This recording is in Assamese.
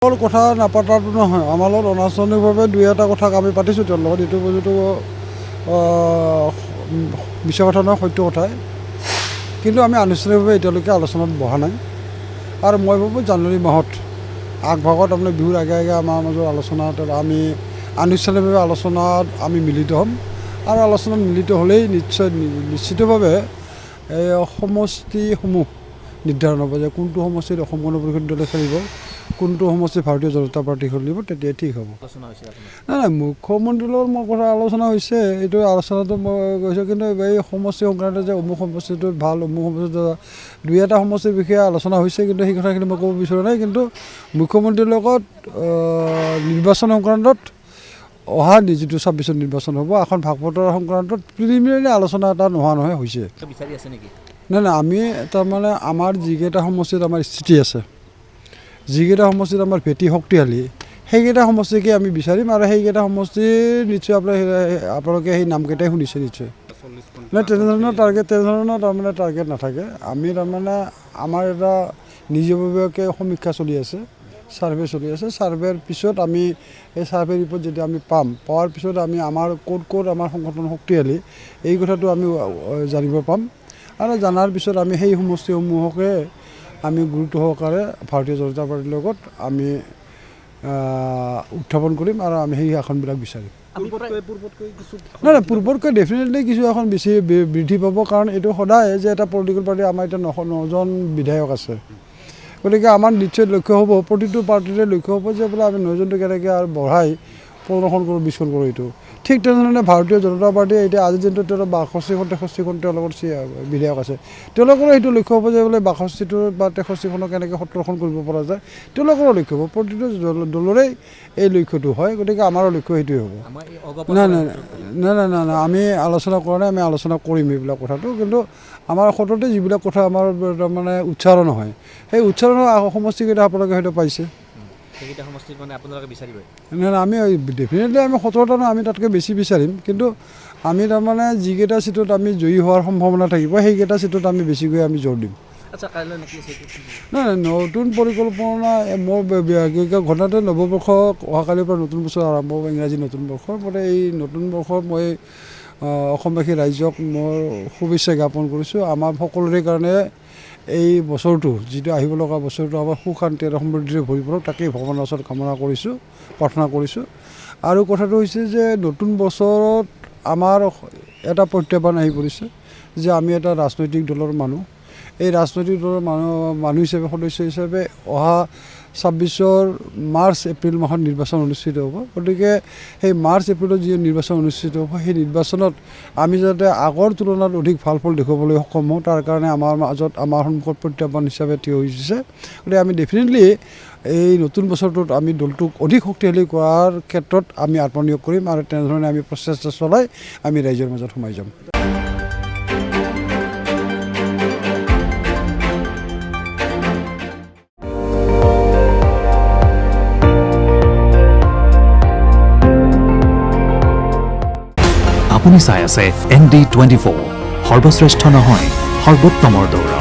কথা নাপাতাটো নহয়, আমাৰ লগত অনানুষ্ঠানিকভাৱে দুই এটা কথা আমি পাতিছোঁ তেওঁৰ লগত। এইটো বস্তুটো মিছা কথা নহয়, সত্য কথাই। কিন্তু আমি আনুষ্ঠানিকভাৱে এতিয়ালৈকে আলোচনাত বহা নাই। আৰু মই ভাবোঁ জানুৱাৰী মাহত আগভাগত আপোনাৰ বিহুৰ আগে আগে আমাৰ মাজত আলোচনাত আমি আনুষ্ঠানিকভাৱে আলোচনাত আমি মিলিত হ'ম। আৰু আলোচনাত মিলিত হ'লেই নিশ্চিতভাৱে এই সমষ্টিসমূহ নিৰ্ধাৰণ হ'ব যে কোনটো সমষ্টিত অসম গণ পৰিষদ দলে খেলিব, কোনটো সমষ্টিত ভাৰতীয় জনতা পাৰ্টি খেলিব, তেতিয়া ঠিক হ'ব। নাই মুখ্যমন্ত্ৰীৰ লগত মোৰ কথা আলোচনা হৈছে, এইটো আলোচনাটো মই কৈছোঁ। কিন্তু এই সমষ্টি সংক্ৰান্ত যে অমুক সমষ্টিটোত ভাল, অমুক সমষ্টিটোত দুই এটা সমষ্টিৰ বিষয়ে আলোচনা হৈছে, কিন্তু সেই কথাখিনি মই ক'ব বিচৰা নাই। কিন্তু মুখ্যমন্ত্ৰীৰ লগত নিৰ্বাচন সংক্ৰান্তত অহা যিটো 26 নিৰ্বাচন হ'ব, এখন ভাগ বতৰা সংক্ৰান্তত প্ৰিলিমিনাৰী আলোচনা এটা নোহোৱা নহয় হৈছে। নাই আমি তাৰমানে আমাৰ যিকেইটা সমষ্টিত আমাৰ স্থিতি আছে, যিকেইটা সমষ্টিত আমাৰ ভেটি শক্তিশালী, সেইকেইটা সমষ্টিকে আমি বিচাৰিম। আৰু সেইকেইটা সমষ্টিৰ নিশ্চয় আপোনালোকে সেই নামকেইটাই শুনিছে নিশ্চয়। নাই তেনেধৰণৰ তাৰমানে টাৰ্গেট নাথাকে। আমি তাৰমানে আমাৰ এটা নিজাববীয়াকৈ সমীক্ষা চলি আছে, ছাৰ্ভে চলি আছে। ছাৰ্ভেৰ পিছত আমি এই ছাৰ্ভে ৰিপৰ্ট যেতিয়া আমি পোৱাৰ পিছত আমি আমাৰ ক'ত আমাৰ সংগঠন শক্তিশালী এই কথাটো আমি জানিব পাম। আৰু জনাৰ পিছত আমি সেই সমষ্টিসমূহকে আমি গুৰুত্ব সহকাৰে ভাৰতীয় জনতা পাৰ্টীৰ লগত আমি উত্থাপন কৰিম আৰু আমি সেই আসনবিলাক বিচাৰিম। নাই পূৰ্বতকৈ ডেফিনেটলি কিছু এখন বেছি বৃদ্ধি পাব। কাৰণ এইটো সদায় যে এটা পলিটিকেল পাৰ্টি আমাৰ এতিয়া 9জন বিধায়ক আছে, গতিকে আমাৰ নিশ্চয় লক্ষ্য হ'ব, প্ৰতিটো পাৰ্টিৰে লক্ষ্য হ'ব যে বোলে আমি 9জনটো কেনেকৈ আৰু বঢ়াই 15খন কৰোঁ 20খন কৰোঁ। এইটো ঠিক তেনেধৰণে ভাৰতীয় জনতা পাৰ্টীয়ে এতিয়া আজি যোনটো তেওঁলোকৰ 62খন তেওঁলোকৰ বিধায়ক আছে, তেওঁলোকৰো সেইটো লক্ষ্য হ'ব যে বোলে 62 বা 63খনক কেনেকৈ 17খন কৰিব পৰা যায়, তেওঁলোকৰো লক্ষ্য হ'ব। প্ৰতিটো দলৰেই এই লক্ষ্যটো হয়, গতিকে আমাৰো লক্ষ্য সেইটোৱে হ'ব। নাই আমি আলোচনা কৰা নাই, আমি আলোচনা কৰিম এইবিলাক কথাটো। কিন্তু আমাৰ সততে যিবিলাক কথা আমাৰ তাৰমানে উচ্চাৰণ হয়, সেই উচ্চাৰণৰ সমষ্টিকেইটা আপোনালোকে হয়তো পাইছে। নাই আমি ডেফিনেটলি আমি 17টা নহয়, আমি তাতকৈ বেছি বিচাৰিম। কিন্তু আমি তাৰমানে যিকেইটা চিটত আমি জয়ী হোৱাৰ সম্ভাৱনা থাকিব, সেইকেইটা চিটত আমি বেছিকৈ আমি জোৰ দিম। নাই নতুন পৰিকল্পনা মোৰ ঘটনাতে নৱবৰ্ষ অহাকালিৰ পৰা নতুন বছৰ আৰম্ভ হ'ব, ইংৰাজী নতুন বৰ্ষৰ। মানে এই নতুন বৰ্ষত মই অসমবাসী ৰাইজক মই শুভেচ্ছা জ্ঞাপন কৰিছোঁ। আমাৰ সকলোৰে কাৰণে এই বছৰটো, যিটো আহিব লগা বছৰটো আমাৰ সুখ শান্তি আৰু সমৃদ্ধিৰে ভৰি পৰক, তাকেই ভগৱানৰ ওচৰত কামনা কৰিছোঁ, প্ৰাৰ্থনা কৰিছোঁ। আৰু কথাটো হৈছে যে নতুন বছৰত আমাৰ এটা প্ৰত্যাহ্বান আহি পৰিছে যে আমি এটা ৰাজনৈতিক দলৰ মানুহ, এই ৰাজনৈতিক দলৰ মানুহ হিচাপে, সদস্য হিচাপে অহা 26 মাৰ্চ এপ্ৰিল মাহত নিৰ্বাচন অনুষ্ঠিত হ'ব। গতিকে সেই মাৰ্চ এপ্ৰিলত যি নিৰ্বাচন অনুষ্ঠিত হ'ব, সেই নিৰ্বাচনত আমি যাতে আগৰ তুলনাত অধিক ভাল ফল দেখুৱাবলৈ সক্ষম হওঁ, তাৰ কাৰণে আমাৰ মাজত আমাৰ সন্মুখত প্ৰত্যাহ্বান হিচাপে থিয় হৈছে। গতিকে আমি ডেফিনেটলি এই নতুন বছৰটোত আমি দলটোক অধিক শক্তিশালী কৰাৰ ক্ষেত্ৰত আমি আত্মনিয়োগ কৰিম আৰু তেনেধৰণে আমি প্ৰচেষ্টা চলাই আমি ৰাইজৰ মাজত সোমাই যাম। আপুনি চাই আছে ND24, সৰ্বশ্ৰেষ্ঠ নহয় সৰ্বোত্তমৰ দৌৰ।